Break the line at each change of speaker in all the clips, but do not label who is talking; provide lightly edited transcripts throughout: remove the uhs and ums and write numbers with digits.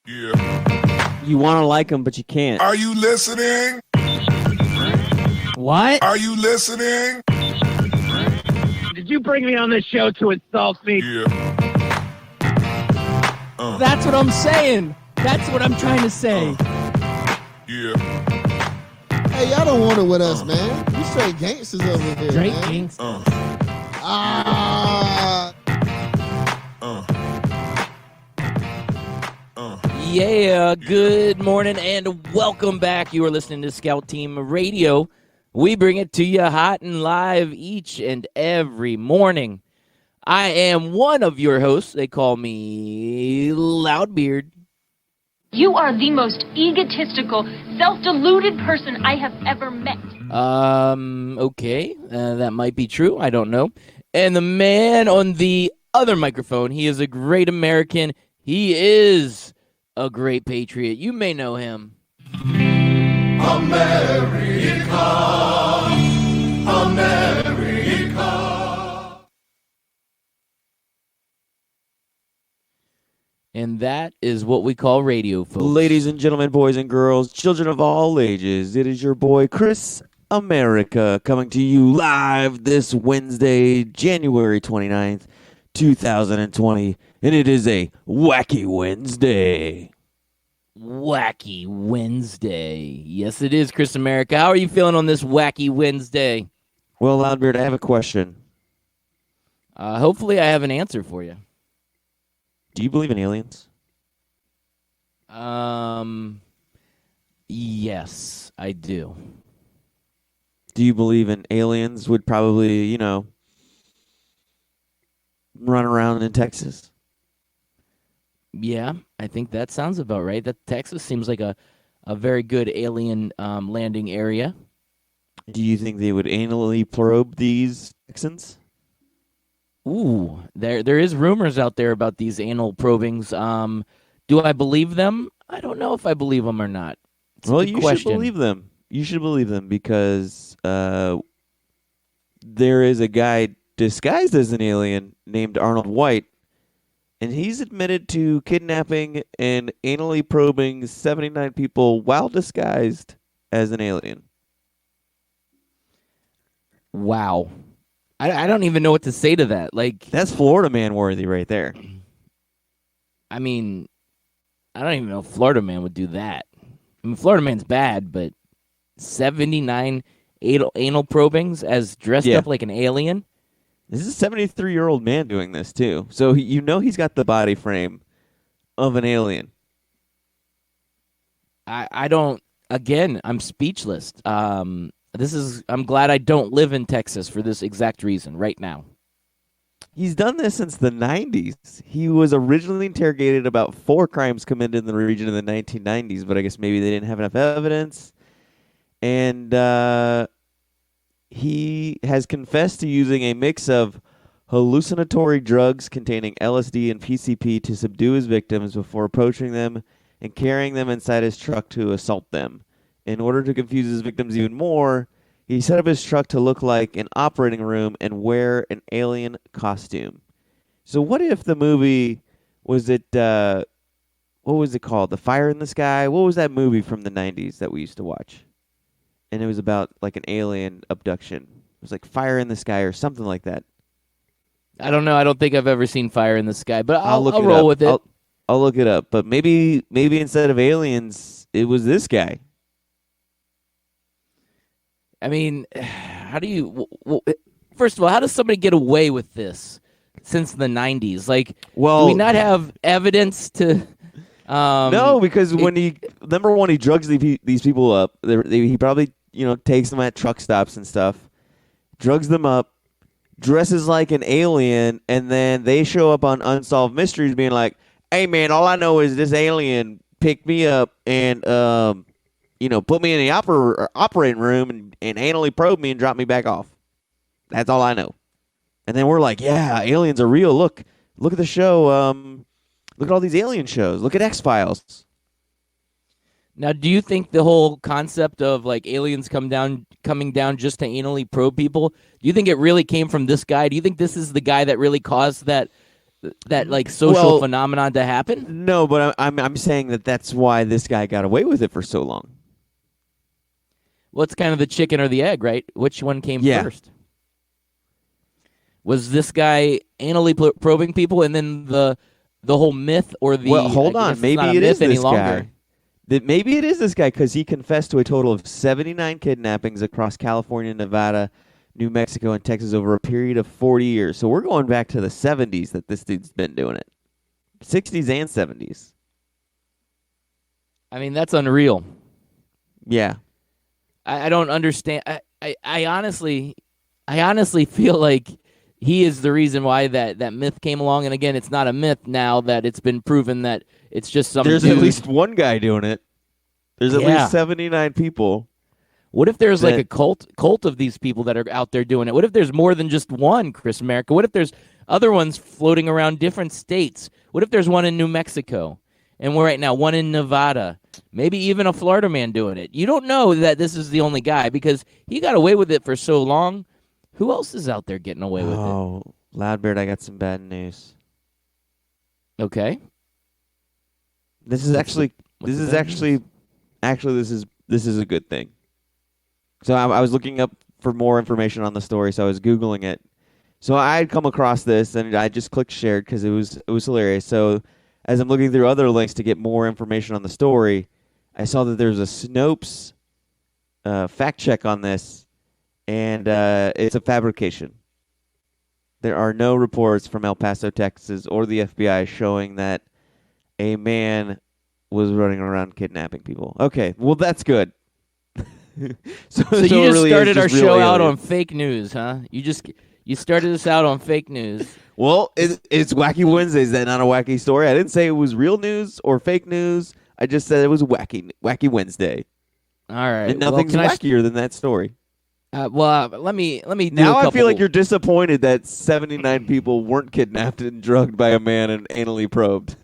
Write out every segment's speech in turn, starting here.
Yeah.
You want to like him, but you can't.
Are you listening?
What?
Are you listening?
Did you bring me on this show to insult me?
Yeah.
That's what I'm saying. That's what I'm trying to say.
Yeah.
Hey, y'all don't want it with us, man. You straight gangsters over here.
Drake
man.
gangsta.
Yeah, good morning and welcome back. You are listening to Scout Team Radio. We bring it to you hot and live each and every morning. I am one of your hosts. They call me Loudbeard.
You are the most egotistical, self-deluded person I have ever met.
Okay, that might be true. I don't know. And the man on the other microphone, he is a great American. He is a great patriot. You may know him. And that is what we call radio, folks.
Ladies and gentlemen, boys and girls, children of all ages, it is your boy Chris America coming to you live this Wednesday, January 29th, 2020, and it is a wacky Wednesday.
Wacky Wednesday. Yes, it is, Chris America. How are you feeling on this wacky Wednesday?
Well, Loudbeard, I have a question.
Hopefully I have an answer for you.
Do you believe in aliens?
Yes, I do.
Do you believe in aliens would probably, run around in Texas?
Yeah, I think that sounds about right. That Texas seems like a very good alien landing area.
Do you think they would anally probe these Texans?
Ooh, there is rumors out there about these anal probings. Do I believe them? I don't know if I believe them or not. It's a
Well,
good
you
question.
should believe them. You should believe them because there is a guy disguised as an alien named Arnold White, and he's admitted to kidnapping and anally probing 79 people while disguised as an alien.
Wow. I don't even know what to say to that. Like,
That's Florida man worthy right there.
I mean, I don't even know if Florida man would do that. I mean, Florida man's bad, but 79 anal probings as dressed
Yeah.
up like an alien?
This is a 73-year-old man doing this, too. So he's got the body frame of an alien.
I don't, again, I'm speechless. I'm glad I don't live in Texas for this exact reason right now.
He's done this since the 90s. He was originally interrogated about 4 crimes committed in the region in the 1990s, but I guess maybe they didn't have enough evidence. And he has confessed to using a mix of hallucinatory drugs containing LSD and PCP to subdue his victims before approaching them and carrying them inside his truck to assault them. In order to confuse his victims even more, he set up his truck to look like an operating room and wear an alien costume. So what if the movie was what was it called? The Fire in the Sky? What was that movie from the 90s that we used to watch? And it was about like an alien abduction. It was like Fire in the Sky or something like that.
I don't know. I don't think I've ever seen Fire in the Sky, but I'll
look it
roll
up.
with it.
I'll look it up. But maybe instead of aliens, it was this guy.
I mean, how do you... First of all, how does somebody get away with this since the 90s? Like, do we not have evidence to...
No, because when he drugs these people up, he probably takes them at truck stops and stuff, drugs them up, dresses like an alien, and then they show up on Unsolved Mysteries being like, "Hey man, all I know is this alien picked me up and put me in the operating room and anally probed me and dropped me back off. That's all I know." And then we're like, "Yeah, aliens are real. Look at the show. Look at all these alien shows. Look at X-Files."
Now, do you think the whole concept of like aliens coming down just to anally probe people, do you think it really came from this guy? Do you think this is the guy that really caused that that like social
Well-
phenomenon to happen?
No, but I'm saying that's why this guy got away with it for so long.
Well, it's kind of the chicken or the egg, right? Which one came
Yeah.
first? Was this guy anally probing people, and then the whole myth or the?
Well, hold
I
on.
guess it's
Maybe
not a
it
myth
is
any
this
longer.
guy. Maybe it is this guy because he confessed to a total of 79 kidnappings across California, Nevada, New Mexico, and Texas over a period of 40 years. So we're going back to the 70s that this dude's been doing it. 60s and 70s.
I mean, that's unreal.
Yeah.
I don't understand. I honestly feel like he is the reason why that myth came along. And again, it's not a myth now that it's been proven that it's just some
There's
dude.
at least one guy doing it. There's at
Yeah.
least 79 people.
What if there's like
that-
a cult of these people that are out there doing it? What if there's more than just one, Chris America? What if there's other ones floating around different states? What if there's one in New Mexico? And we're right now one in Nevada, maybe even a Florida man doing it. You don't know that this is the only guy because he got away with it for so long. Who else is out there getting away with
Oh, Loudbeard, I got some bad news.
it? Okay.
This is actually
what's
this
the
is
bad
actually this is a good thing. So I was looking up for more information on the story, so I was Googling it. So I had come across this, and I just clicked shared because it was hilarious. So as I'm looking through other links to get more information on the story, I saw that there's a Snopes fact check on this, and it's a fabrication. There are no reports from El Paso, Texas, or the FBI showing that a man was running around kidnapping people. Okay, well that's good.
So
it
you just
really is
started our
just real
show out on
aliens.
fake news, huh? You started us out on fake news.
Well, it's Wacky Wednesday. Is that not a wacky story? I didn't say it was real news or fake news. I just said it was Wacky Wednesday.
All right.
And nothing's
well,
wackier than that story.
let me do
Now
a
I feel like
couple-
you're disappointed that 79 people weren't kidnapped and drugged by a man and anally probed.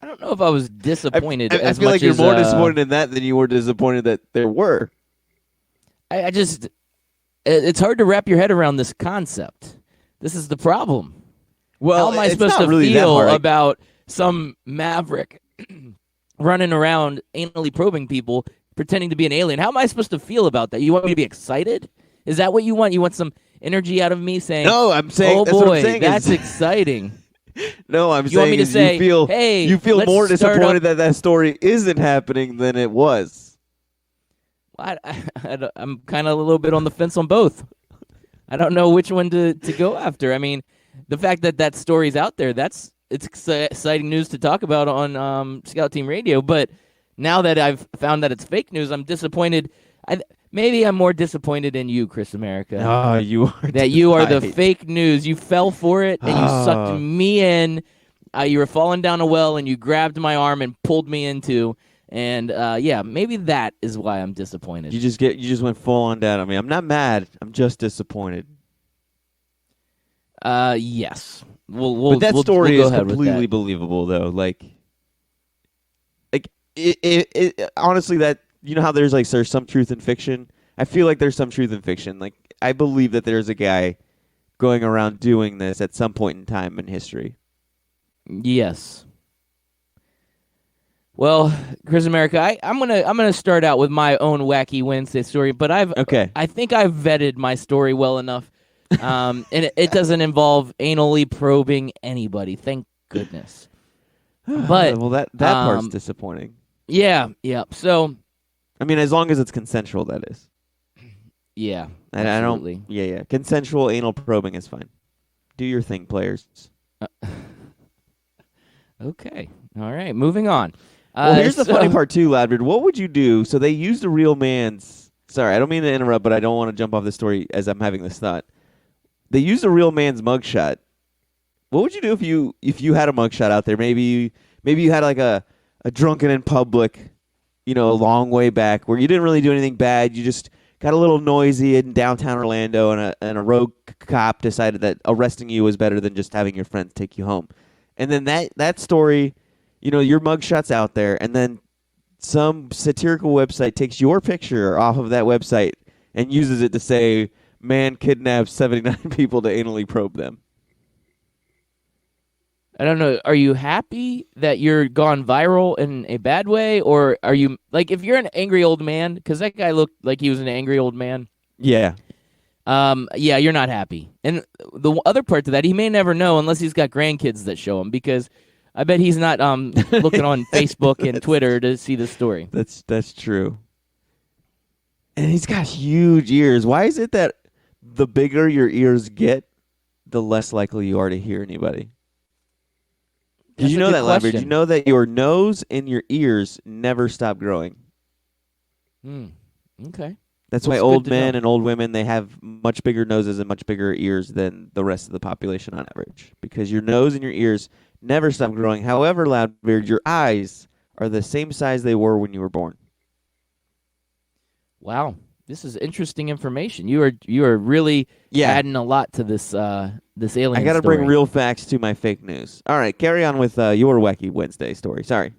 I don't know if I was disappointed.
I
as
feel
much
like you're
as,
more disappointed in that than you were disappointed that there were.
I just, it's hard to wrap your head around this concept. This is the problem.
Well,
How am I
it's
supposed
not
to
really that
feel
hard.
about some maverick running around anally probing people, pretending to be an alien? How am I supposed to feel about that? You want me to be excited? Is that what you want? You want some energy out of me saying,
No, I'm saying
"Oh
that's what I'm
boy,
saying
that's
is-
exciting."
No, I'm
You
saying
want me to
is
say,
you feel
"Hey,
you feel
let's
more
start
disappointed
up-"
that story isn't happening than it was.
I'm kind of a little bit on the fence on both. I don't know which one to go after. I mean, the fact that story's out there, it's exciting news to talk about on Scout Team Radio. But now that I've found that it's fake news, I'm disappointed. Maybe I'm more disappointed in you, Chris America.
Oh, you are
That you are the
right.
fake news. You fell for it and you sucked me in. You were falling down a well and you grabbed my arm and pulled me into. And yeah, maybe that is why I'm disappointed.
You just went full on down on me. I'm not mad. I'm just disappointed.
Yes. We'll
But that
we'll
story
go
is
ahead with
completely
that.
believable, though. Like it honestly, that you know how there's some truth in fiction. I feel like there's some truth in fiction. Like I believe that there's a guy going around doing this at some point in time in history.
Yes. Well, Chris America, I'm gonna start out with my own wacky Wednesday story, but I think I've vetted my story well enough, and it doesn't involve anally probing anybody. Thank goodness. But
well, that part's
um,
disappointing.
yeah. So
I mean, as long as it's consensual, that is.
yeah,
And
absolutely.
I don't. Yeah. Consensual anal probing is fine. Do your thing, players.
Okay. All right. Moving on.
Well, here's the
so-
funny part too, Ladbert. What would you do? So they used a real man's. Sorry, I don't mean to interrupt, but I don't want to jump off the story as I'm having this thought. They used a real man's mugshot. What would you do if you had a mugshot out there? Maybe you had like a drunken in public, a long way back where you didn't really do anything bad. You just got a little noisy in downtown Orlando, and a rogue cop decided that arresting you was better than just having your friends take you home. And then that story, your mugshot's out there, and then some satirical website takes your picture off of that website and uses it to say, man kidnaps 79 people to anally probe them.
I don't know. Are you happy that you're gone viral in a bad way, or are you like if you're an angry old man? Because that guy looked like he was an angry old man.
Yeah.
Yeah, you're not happy. And the other part to that, he may never know unless he's got grandkids that show him. Because I bet he's not looking on Facebook and Twitter to see the story.
That's true. And he's got huge ears. Why is it that the bigger your ears get, the less likely you are to hear anybody? Did
That's
you
a
know
good
that, Lambert? Did
question.
you know that your nose and your ears never stop growing?
Okay.
That's
Well,
why
it's
old
good to
men
know.
and old women, they have much bigger noses and much bigger ears than the rest of the population on average. Because your nose and your ears never stop growing. However, Loudbeard, your eyes are the same size they were when you were born.
Wow, this is interesting information. You are really adding a lot to this alien.
I got to
story.
bring real facts to my fake news. All right, carry on with your Wacky Wednesday story. Sorry.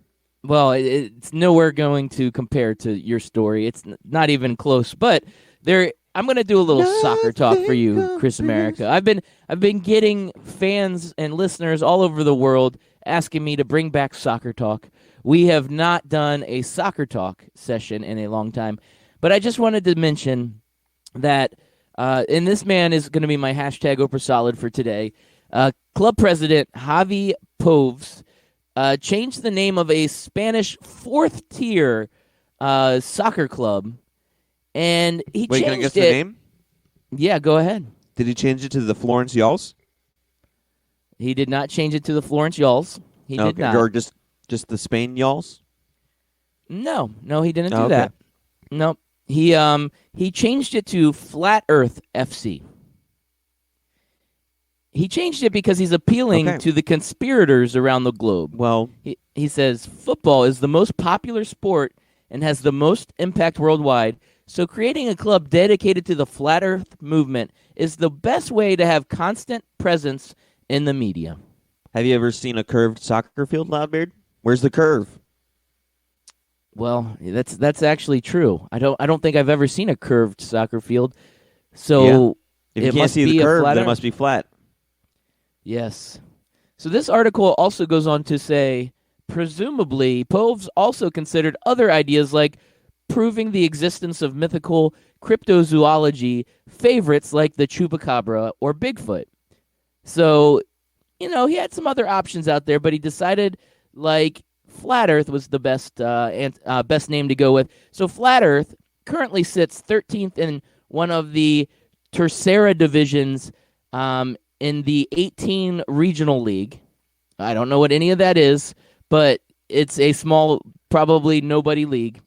Well, it's nowhere going to compare to your story. It's not even close. But there, I'm going to do a little soccer talk for you, Chris America. I've been getting fans and listeners all over the world asking me to bring back soccer talk. We have not done a soccer talk session in a long time, but I just wanted to mention that, and this man is going to be my hashtag Oprah Solid for today. Club president Javi Poves changed the name of a Spanish fourth-tier soccer club, and he
Wait,
changed
can I guess
it.
the name?
Yeah, go ahead.
Did he change it to the Florence Yalls?
He did not change it to the Florence Yalls. He did not.
Or just the Spain Yalls?
No, he didn't do
Okay.
that. Nope. He changed it to Flat Earth FC. He changed it because he's appealing to the conspirators around the globe.
Well,
He says football is the most popular sport and has the most impact worldwide. So creating a club dedicated to the Flat Earth movement is the best way to have constant presence in the media.
have you ever seen a curved soccer field, Loudbeard? Where's the curve?
Well, that's actually true. I don't think I've ever seen a curved soccer field. So
Yeah. If you
it
can't
must
see
be
the
a
curve,
flat
then it
Earth.
must be flat.
Yes. So this article also goes on to say, presumably, Poves also considered other ideas like proving the existence of mythical cryptozoology favorites like the chupacabra or Bigfoot. So, he had some other options out there, but he decided like Flat Earth was the best best name to go with. So Flat Earth currently sits 13th in one of the Tercera divisions in the 18 Regional League. I don't know what any of that is, but it's a small, probably nobody league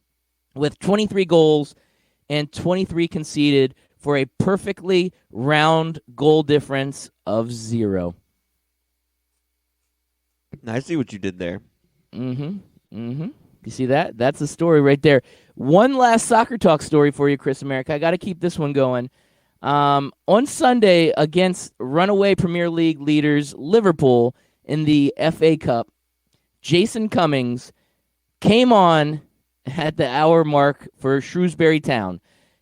with 23 goals and 23 conceded for a perfectly round goal difference of 0.
I see what you did there.
You see that? That's the story right there. One last soccer talk story for you, Chris America. I got to keep this one going. On Sunday against runaway Premier League leaders Liverpool in the FA Cup, Jason Cummings came on at the hour mark for Shrewsbury Town,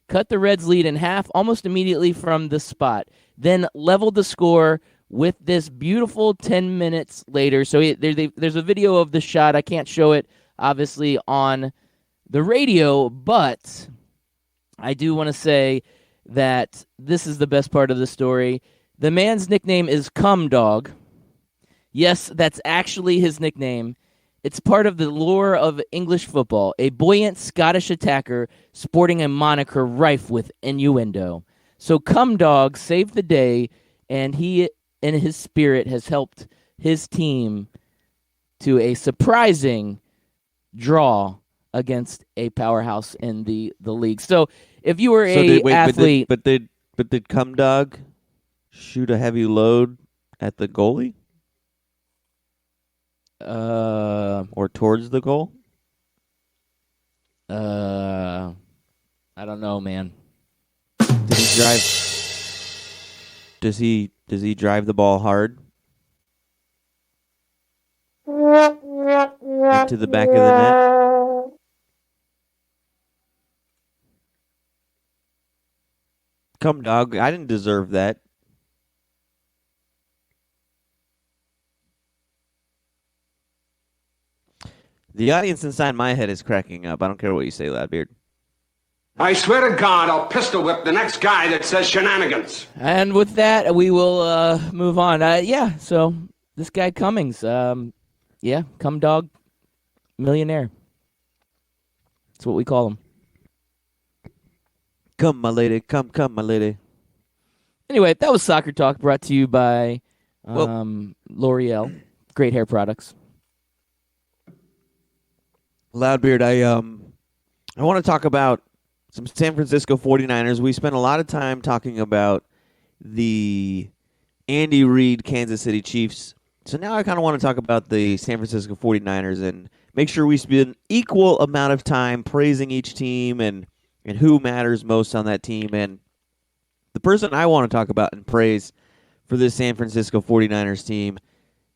cut the Reds' lead in half almost immediately from the spot, then leveled the score with this beautiful 10 minutes later. So there's a video of the shot. I can't show it, obviously, on the radio, but I do want to say that this is the best part of the story. The man's nickname is Cum Dog. Yes, that's actually his nickname. It's part of the lore of English football, a buoyant Scottish attacker sporting a moniker rife with innuendo. So Cum Dog saved the day, and he, in his spirit, has helped his team to a surprising draw against a powerhouse in the league. So if you were athlete...
But did Cum Dog shoot a heavy load at the goalie? Or towards the goal?
I don't know, man.
Did he drive? Does he drive the ball hard into the back of the net? Come, dog. I didn't deserve that. The audience inside my head is cracking up. I don't care what you say, Loudbeard.
I swear to God, I'll pistol whip the next guy that says shenanigans.
And with that, we will move on. So this guy Cummings, cum dog millionaire. That's what we call him.
Come, my lady. Come, my lady.
Anyway, that was Soccer Talk brought to you by L'Oreal. Great hair products.
Loudbeard, I want to talk about some San Francisco 49ers. We spent a lot of time talking about the Andy Reid Kansas City Chiefs. So now I kind of want to talk about the San Francisco 49ers and make sure we spend equal amount of time praising each team and who matters most on that team. And the person I want to talk about and praise for this San Francisco 49ers team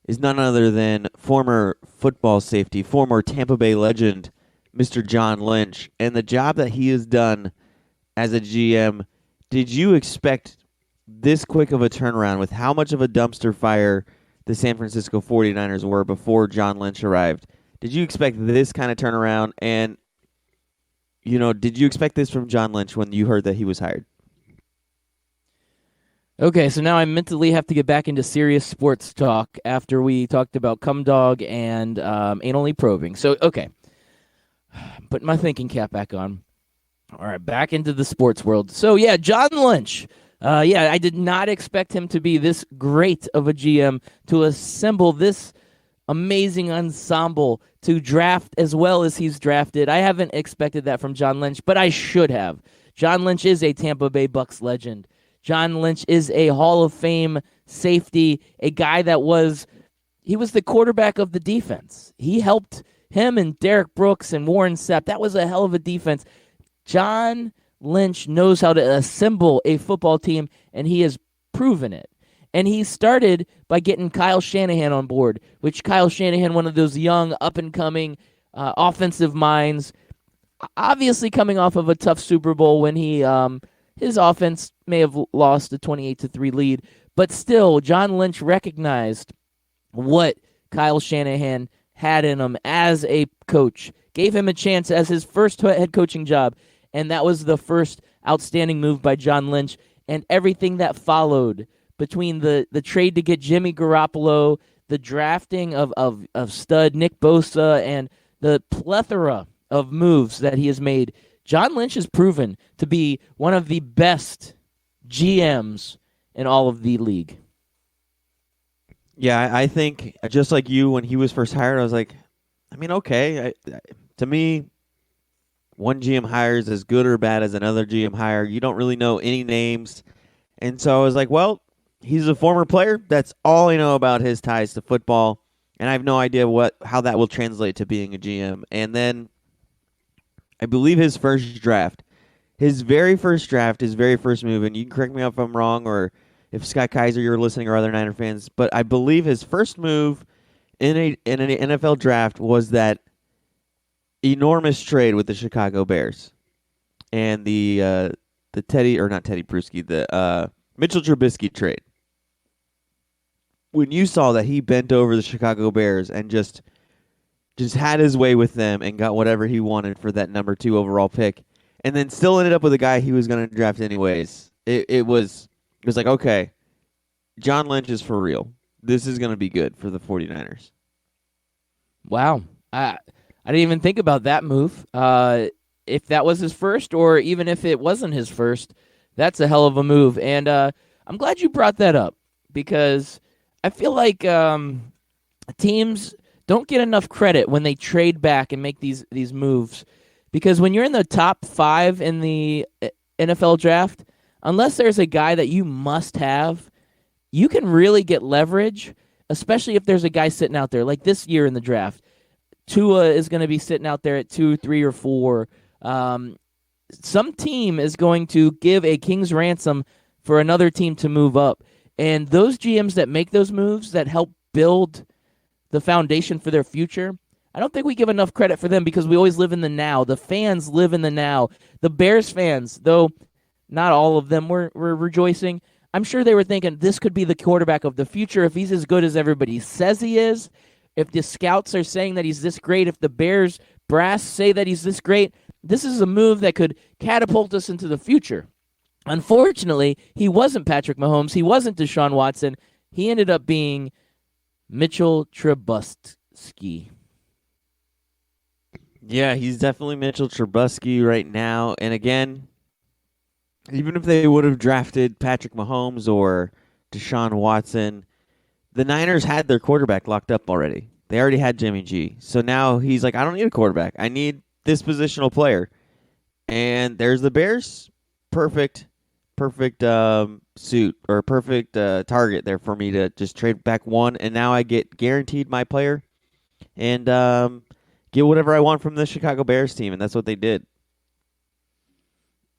is none other than former football safety, former Tampa Bay legend, Mr. John Lynch, and the job that he has done as a GM. Did you expect this quick of a turnaround with how much of a dumpster fire the San Francisco 49ers were before John Lynch arrived? Did you expect this kind of turnaround? And, did you expect this from John Lynch when you heard that he was hired?
Okay, so now I mentally have to get back into serious sports talk after we talked about cum dog and anally probing. So, okay. Putting my thinking cap back on. All right, back into the sports world. So, yeah, John Lynch. I did not expect him to be this great of a GM, to assemble this amazing ensemble, to draft as well as he's drafted. I haven't expected that from John Lynch, but I should have. John Lynch is a Tampa Bay Bucs legend. John Lynch is a Hall of Fame safety, a guy that was the quarterback of the defense. He helped him and Derek Brooks and Warren Sapp. That was a hell of a defense. John Lynch knows how to assemble a football team, and he has proven it. And he started by getting Kyle Shanahan on board, which Kyle Shanahan, one of those young, up-and-coming offensive minds, obviously coming off of a tough Super Bowl when he his offense may have lost a 28-3 lead, but still, John Lynch recognized what Kyle Shanahan had in him as a coach, gave him a chance as his first head coaching job, and that was the first outstanding move by John Lynch, and everything that followed between the trade to get Jimmy Garoppolo, the drafting of stud Nick Bosa, and the plethora of moves that he has made. John Lynch has proven to be one of the best GMs in all of the league.
Yeah, I think just like you, when he was first hired, I was like, okay. To me, one GM hire is as good or bad as another GM hire. You don't really know any names. And so I was like, well, he's a former player. That's all I know about his ties to football. And I have no idea how that will translate to being a GM. And then I believe his very first move, and you can correct me if I'm wrong, or if Scott Kaiser, you're listening, or other Niner fans, but I believe his first move in an NFL draft was that enormous trade with the Chicago Bears and the Mitchell Trubisky trade. When you saw that he bent over the Chicago Bears and just had his way with them and got whatever he wanted for that number 2 overall pick, and then still ended up with a guy he was going to draft anyways. It was like, okay, John Lynch is for real. This is going to be good for the 49ers.
Wow. I didn't even think about that move. If that was his first, or even if it wasn't his first, that's a hell of a move. And I'm glad you brought that up, because I feel like teams don't get enough credit when they trade back and make these moves, because when you're in the top 5 in the NFL draft, unless there's a guy that you must have, you can really get leverage, especially if there's a guy sitting out there. Like this year in the draft, Tua is going to be sitting out there at 2, 3, or 4. Some team is going to give a king's ransom for another team to move up. And those GMs that make those moves, that help build the foundation for their future, I don't think we give enough credit for them, because we always live in the now. The fans live in the now. The Bears fans, though not all of them were rejoicing, I'm sure they were thinking this could be the quarterback of the future if he's as good as everybody says he is. if the scouts are saying that he's this great, if the Bears brass say that he's this great, this is a move that could catapult us into the future. Unfortunately, he wasn't Patrick Mahomes. He wasn't Deshaun Watson. He ended up being Mitchell Trubisky.
Yeah, he's definitely Mitchell Trubisky right now. And again, even if they would have drafted Patrick Mahomes or Deshaun Watson, the Niners had their quarterback locked up already. They already had Jimmy G. So now he's like, I don't need a quarterback. I need this positional player. And there's the Bears. Perfect suit or perfect target there for me to just trade back one. And now I get guaranteed my player and get whatever I want from the Chicago Bears team. And that's what they did.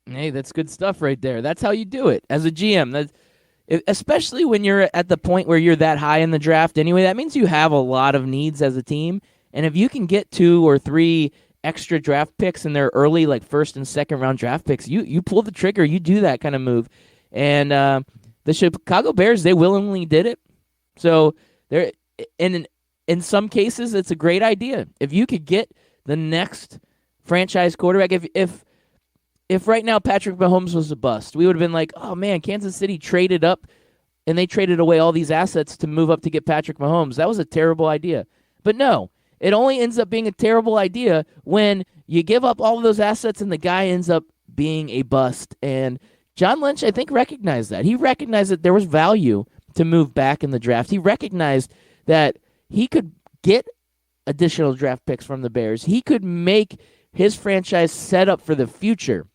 Hey, that's good stuff right there. That's how you do it as a GM. Especially when you're at the point where you're that high in the draft anyway, that means you have a lot of needs as a team. And if you can get 2 or 3 extra draft picks in their early, like first and second round draft picks, you pull the trigger, you do that kind of move. And the Chicago Bears, they willingly did it. So they're in some cases, it's a great idea. If you could get the next franchise quarterback, if right now Patrick Mahomes was a bust, we would have been like, oh man, Kansas City traded up and they traded away all these assets to move up to get Patrick Mahomes. That was a terrible idea. But no, it only ends up being a terrible idea when you give up all of those assets and the guy ends up being a bust. And John Lynch, I think, recognized that. He recognized that there was value to move back in the draft. He recognized that he could get additional draft picks from the Bears. He could make his franchise set up for the future.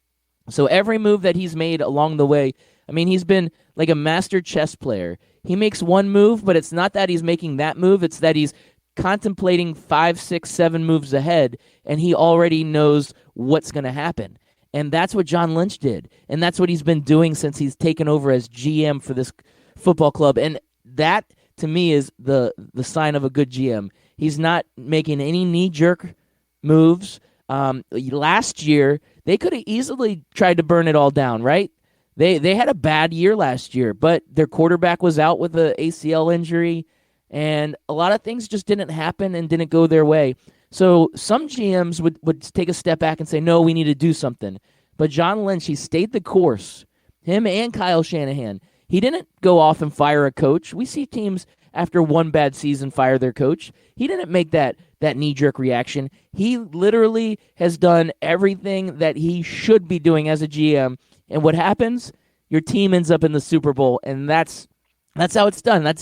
So every move that he's made along the way, I mean, he's been like a master chess player. He makes one move, but it's not that he's making that move. It's that he's contemplating 5, 6, 7 moves ahead, and he already knows what's going to happen. And that's what John Lynch did. And that's what he's been doing since he's taken over as GM for this football club. And that, to me, is the sign of a good GM. He's not making any knee-jerk moves. Last year, they could have easily tried to burn it all down, right? They had a bad year last year, but their quarterback was out with an ACL injury, and a lot of things just didn't happen and didn't go their way. So some GMs would take a step back and say, no, we need to do something. But John Lynch, he stayed the course, him and Kyle Shanahan. He didn't go off and fire a coach. We see teams after one bad season fire their coach. He didn't make that knee-jerk reaction. He literally has done everything that he should be doing as a GM. And what happens? Your team ends up in the Super Bowl, and that's how it's done.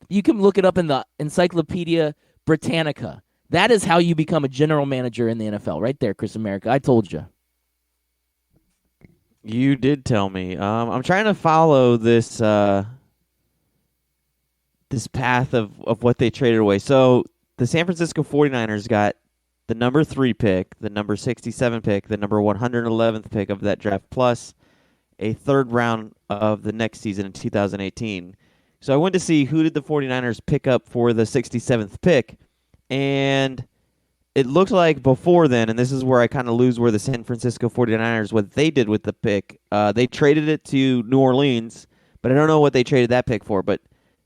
You can look it up in the Encyclopedia Britannica. That is how you become a general manager in the NFL. Right there, Chris America. I told you.
You did tell me. I'm trying to follow this this path of what they traded away. So the San Francisco 49ers got the number 3 pick, the number 67 pick, the number 111th pick of that draft, plus a third round of the next season in 2018. So I went to see who did the 49ers pick up for the 67th pick, and it looked like before then, and this is where I kind of lose where the San Francisco 49ers, what they did with the pick, they traded it to New Orleans, but I don't know what they traded that pick for, but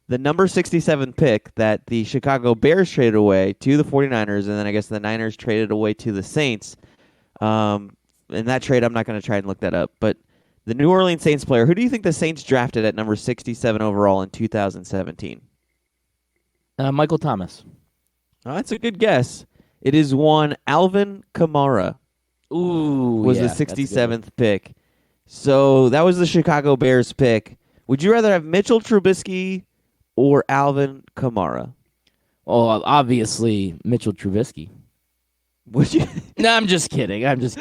the number 67 pick that the Chicago Bears traded away to the 49ers, and then I guess the Niners traded away to the Saints. In that trade, I'm not going to try and look that up, but the New Orleans Saints player, who do you think the Saints drafted at number 67 overall in 2017?
Michael Thomas.
Oh, that's a good guess. It is one Alvin Kamara.
Ooh,
was
yeah,
the 67th pick. So that was the Chicago Bears pick. Would you rather have Mitchell Trubisky or Alvin Kamara?
Oh, obviously Mitchell Trubisky.
Would you?
No, I'm just kidding. It's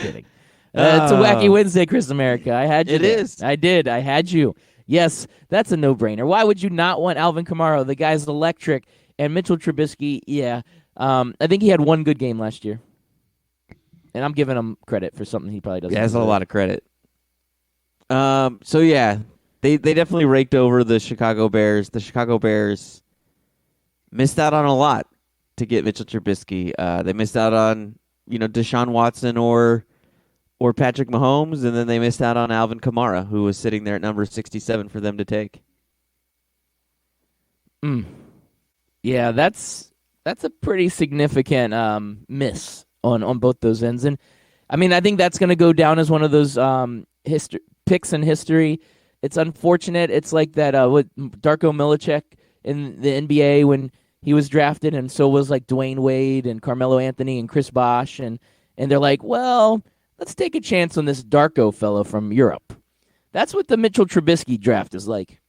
a wacky Wednesday, Chris America. I had you.
It
there.
is.
I did. I had you. Yes, that's a no-brainer. Why would you not want Alvin Kamara? The guy's electric. And Mitchell Trubisky, yeah. I think he had one good game last year. And I'm giving him credit for something he probably doesn't.
Yeah, that's a lot of credit. So, yeah, they definitely raked over the Chicago Bears. The Chicago Bears missed out on a lot to get Mitchell Trubisky. They missed out on, Deshaun Watson or Patrick Mahomes, and then they missed out on Alvin Kamara, who was sitting there at number 67 for them to take.
Yeah, that's that's a pretty significant miss on both those ends. And I mean, I think that's going to go down as one of those picks in history. It's unfortunate. It's like that with Darko Milicic in the NBA when he was drafted, and so was like Dwayne Wade and Carmelo Anthony and Chris Bosh, and they're like, well, let's take a chance on this Darko fellow from Europe. That's what the Mitchell Trubisky draft is like.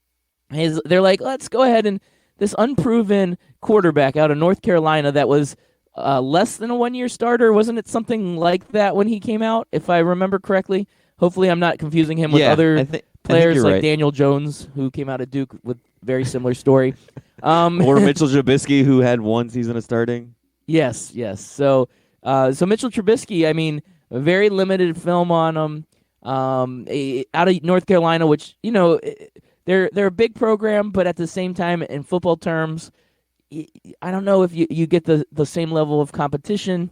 They're like, let's go ahead and this unproven quarterback out of North Carolina that was less than a one-year starter. Wasn't it something like that when he came out, if I remember correctly? Hopefully I'm not confusing him with other players like Daniel Jones, who came out of Duke with very similar story.
Or Mitchell Trubisky, who had one season of starting.
Yes. So Mitchell Trubisky, I mean, a very limited film on him out of North Carolina, which, you know, they're a big program, but at the same time, in football terms, I don't know if you get the same level of competition.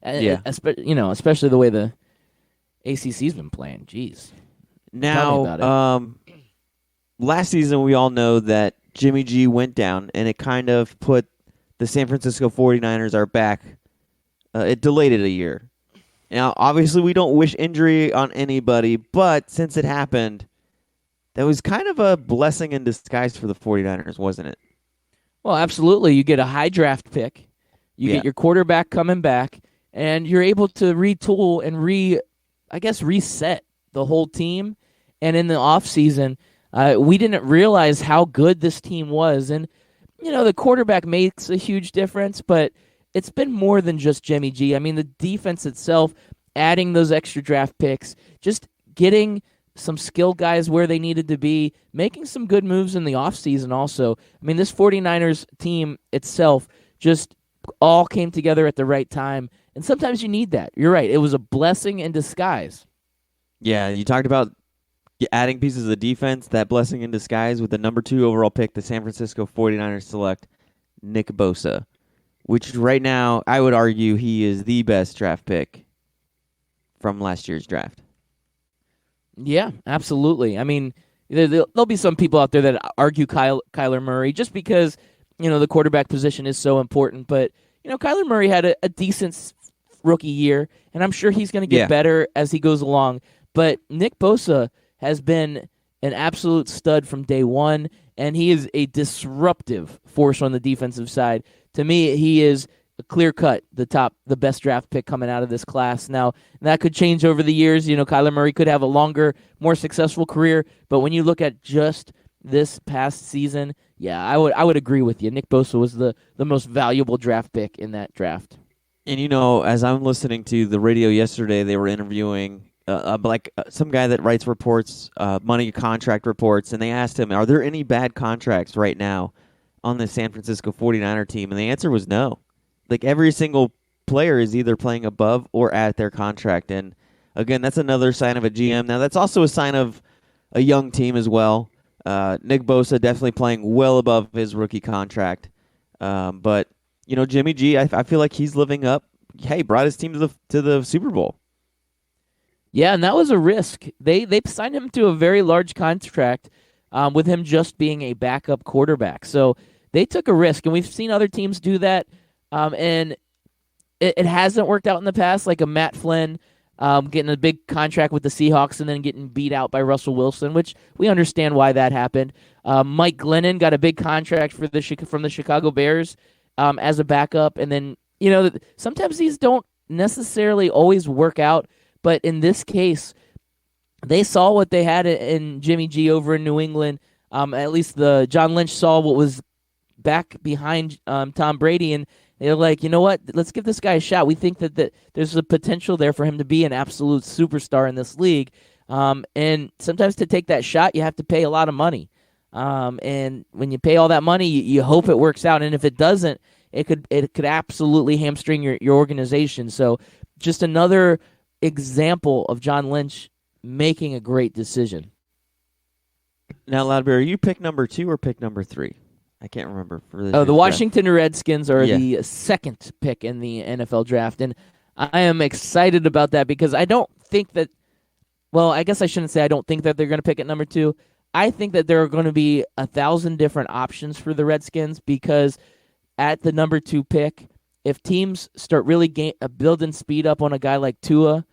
Especially the way the ACC's been playing. Jeez.
Now, last season, we all know that Jimmy G went down, and it kind of put the San Francisco 49ers are back. It delayed it a year. Now, obviously, we don't wish injury on anybody, but since it happened, that was kind of a blessing in disguise for the 49ers, wasn't it?
Well, absolutely. You get a high draft pick. You get your quarterback coming back, and you're able to retool and reset the whole team. And in the offseason, we didn't realize how good this team was. And, you know, the quarterback makes a huge difference, but it's been more than just Jimmy G. I mean, the defense itself, adding those extra draft picks, just getting some skilled guys where they needed to be, making some good moves in the offseason also. I mean, this 49ers team itself just all came together at the right time. And sometimes you need that. You're right. It was a blessing in disguise.
Yeah, you talked about adding pieces of the defense, that blessing in disguise with the number 2 overall pick, the San Francisco 49ers select Nick Bosa, which right now I would argue he is the best draft pick from last year's draft.
Yeah, absolutely. I mean, there'll be some people out there that argue Kyler Murray just because, you know, the quarterback position is so important. But, you know, Kyler Murray had a decent rookie year, and I'm sure he's going to get better as he goes along. But Nick Bosa has been an absolute stud from day one, and he is a disruptive force on the defensive side. To me, he is a clear-cut, the best draft pick coming out of this class. Now, that could change over the years. You know, Kyler Murray could have a longer, more successful career, but when you look at just this past season, yeah, I would agree with you. Nick Bosa was the most valuable draft pick in that draft.
And, you know, as I'm listening to the radio yesterday, they were interviewing some guy that writes reports, money contract reports, and they asked him, are there any bad contracts right now on the San Francisco 49er team? And the answer was no. Like, every single player is either playing above or at their contract. And, again, that's another sign of a GM. Now, that's also a sign of a young team as well. Nick Bosa definitely playing well above his rookie contract. But, you know, Jimmy G, I feel like he's living up. Hey, brought his team to the Super Bowl.
Yeah, and that was a risk. They signed him to a very large contract with him just being a backup quarterback. So they took a risk, and we've seen other teams do that. And it hasn't worked out in the past, like a Matt Flynn getting a big contract with the Seahawks and then getting beat out by Russell Wilson, which we understand why that happened. Mike Glennon got a big contract from the Chicago Bears as a backup. And then, you know, sometimes these don't necessarily always work out. But in this case, they saw what they had in Jimmy G over in New England. At least John Lynch saw what was back behind Tom Brady, and they're like, you know what? Let's give this guy a shot. We think that there's a potential there for him to be an absolute superstar in this league. And sometimes to take that shot, you have to pay a lot of money. And when you pay all that money, you hope it works out. And if it doesn't, it could absolutely hamstring your organization. So just another example of John Lynch making a great decision.
Now, Loudberry, you pick number 2 or pick number 3? I can't remember. For this
the Washington Redskins are the second pick in the NFL draft, and I am excited about that because I don't think that, well, I guess I shouldn't say I don't think that they're going to pick at number 2. I think that there are going to be 1,000 different options for the Redskins because at the number 2 pick, if teams start really building speed up on a guy like Tua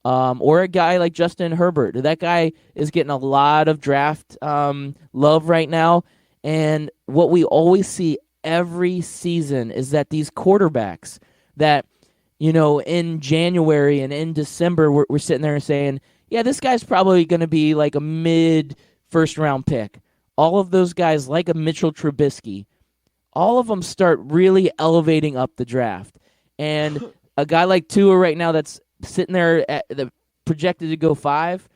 or a guy like Justin Herbert, that guy is getting a lot of draft love right now. And what we always see every season is that these quarterbacks that, in January and in December, we're sitting there and saying, yeah, this guy's probably going to be like a mid-first-round pick. All of those guys, like a Mitchell Trubisky, all of them start really elevating up the draft. And a guy like Tua right now that's sitting there at projected to go 5,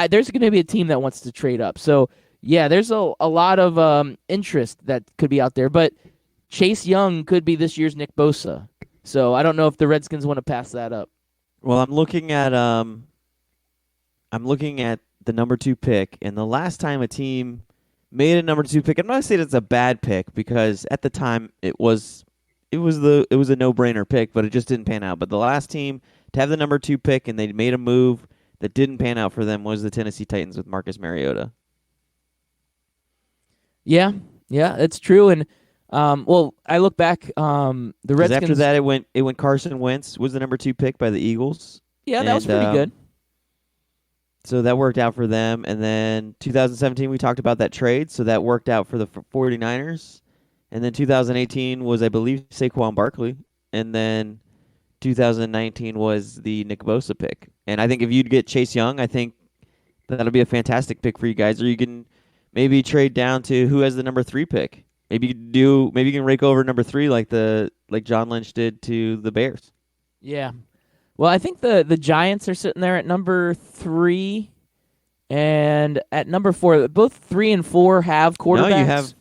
there's going to be a team that wants to trade up. So, yeah, there's a lot of interest that could be out there. But Chase Young could be this year's Nick Bosa. So I don't know if the Redskins want to pass that up.
Well, I'm looking at the number 2 pick, and the last time a team made a number 2 pick, I'm not saying it's a bad pick because at the time it was a no-brainer pick, but it just didn't pan out. But the last team to have the number 2 pick and they made a move that didn't pan out for them was the Tennessee Titans with Marcus Mariota.
Yeah, that's true. And I look back, the Redskins.
After that, it went Carson Wentz was the number 2 pick by the Eagles.
Yeah, that was pretty good.
So that worked out for them. And then 2017, we talked about that trade, so that worked out for the 49ers. And then 2018 was, I believe, Saquon Barkley. And then 2019 was the Nick Bosa pick. And I think if you'd get Chase Young, I think that'll be a fantastic pick for you guys. Or you can maybe trade down to who has the number 3 pick. Maybe you can rake over number 3 like John Lynch did to the Bears.
Yeah. Well, I think the Giants are sitting there at number 3 and at number 4. Both 3 and 4 have quarterbacks.
No, you have.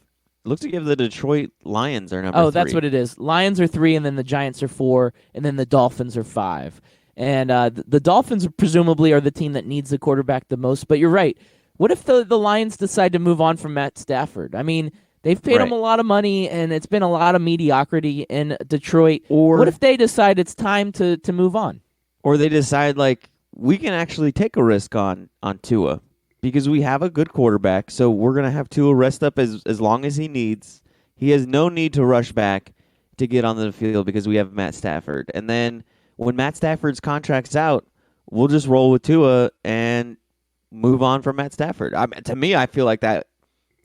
Looks like you have the Detroit Lions are number 3.
Oh, that's what it is. Lions are 3, and then the Giants are 4, and then the Dolphins are 5. And the Dolphins presumably are the team that needs the quarterback the most. But you're right. What if the Lions decide to move on from Matt Stafford? I mean, they've paid him a lot of money, and it's been a lot of mediocrity in Detroit. Or what if they decide it's time to move on?
Or they decide, we can actually take a risk on Tua because we have a good quarterback, so we're going to have Tua rest up as long as he needs. He has no need to rush back to get on the field because we have Matt Stafford. And then when Matt Stafford's contract's out, we'll just roll with Tua and move on from Matt Stafford. To me, I feel like that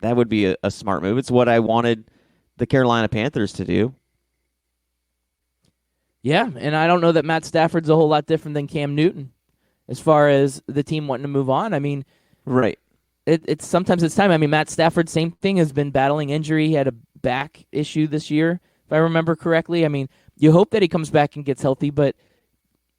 would be a smart move. It's what I wanted the Carolina Panthers to do.
Yeah, and I don't know that Matt Stafford's a whole lot different than Cam Newton as far as the team wanting to move on. I mean,
right.
It's sometimes it's time. I mean, Matt Stafford, same thing, has been battling injury. He had a back issue this year, if I remember correctly. I mean, you hope that he comes back and gets healthy,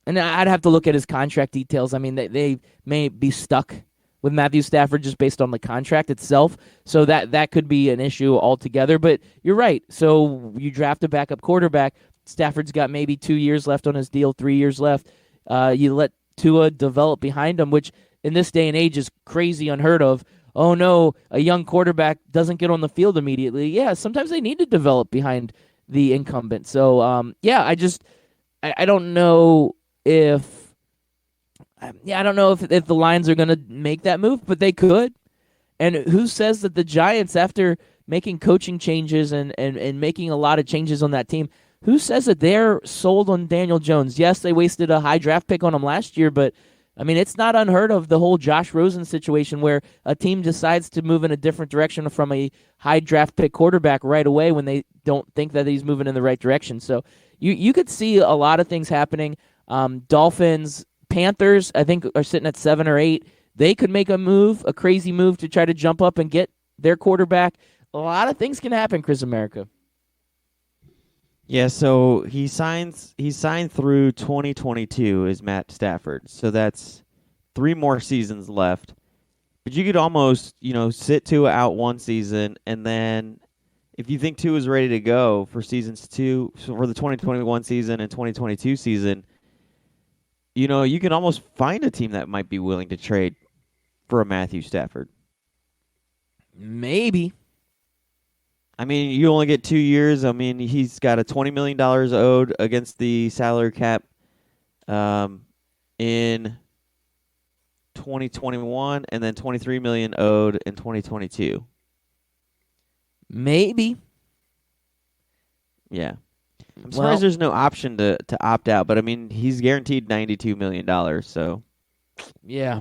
and I'd have to look at his contract details. I mean, they may be stuck with Matthew Stafford just based on the contract itself, so that could be an issue altogether. But you're right. So you draft a backup quarterback. Stafford's got maybe 2 years left on his deal, 3 years left. You let Tua develop behind him, which in this day and age is crazy unheard of. Oh, no, a young quarterback doesn't get on the field immediately. Yeah, sometimes they need to develop behind the incumbent. So, I don't know if the Lions are going to make that move, but they could. And who says that the Giants, after making coaching changes and making a lot of changes on that team, who says that they're sold on Daniel Jones? Yes, they wasted a high draft pick on him last year, but I mean, it's not unheard of, the whole Josh Rosen situation where a team decides to move in a different direction from a high draft pick quarterback right away when they don't think that he's moving in the right direction. So you could see a lot of things happening. Dolphins, Panthers, I think, are sitting at 7 or 8. They could make a crazy move to try to jump up and get their quarterback. A lot of things can happen, Chris America.
Yeah, so he signed through 2022 is Matt Stafford. So that's 3 more seasons left. But you could almost, sit Tua out one season, and then if you think Tua is ready to go for seasons 2, so for the 2021 season and 2022 season, you can almost find a team that might be willing to trade for a Matthew Stafford.
Maybe.
I mean, you only get 2 years. I mean, he's got a $20 million owed against the salary cap in 2021, and then $23 million owed in 2022.
Maybe.
Yeah. I'm
Well-
surprised there's no option to opt out, but I mean, he's guaranteed $92 million, so.
Yeah.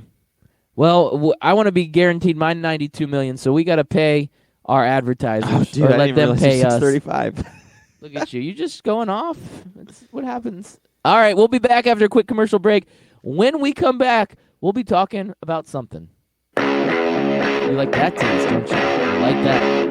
Well, I want to be guaranteed my $92 million, so we got to pay our advertisers
Oh, dude,
or
I
let
didn't
them
realize
pay
it's
us.
35.
Look at you. You just going off. That's what happens. All right, we'll be back after a quick commercial break. When we come back, we'll be talking about something. You like that taste, don't you? You like that.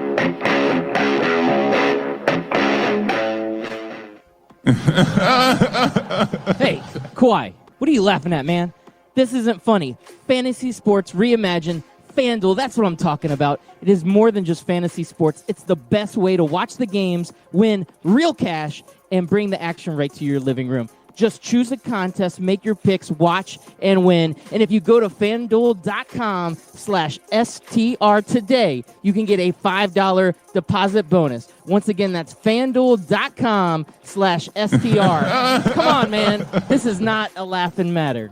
Hey, Kawhi, what are you laughing at, man? This isn't funny. Fantasy sports reimagined. FanDuel, that's what I'm talking about. It is more than just fantasy sports. It's the best way to watch the games, win real cash, and bring the action right to your living room. Just choose a contest, make your picks, watch, and win. And if you go to FanDuel.com/STR today, you can get a $5 deposit bonus. Once again, that's FanDuel.com/STR. Come on, man. This is not a laughing matter.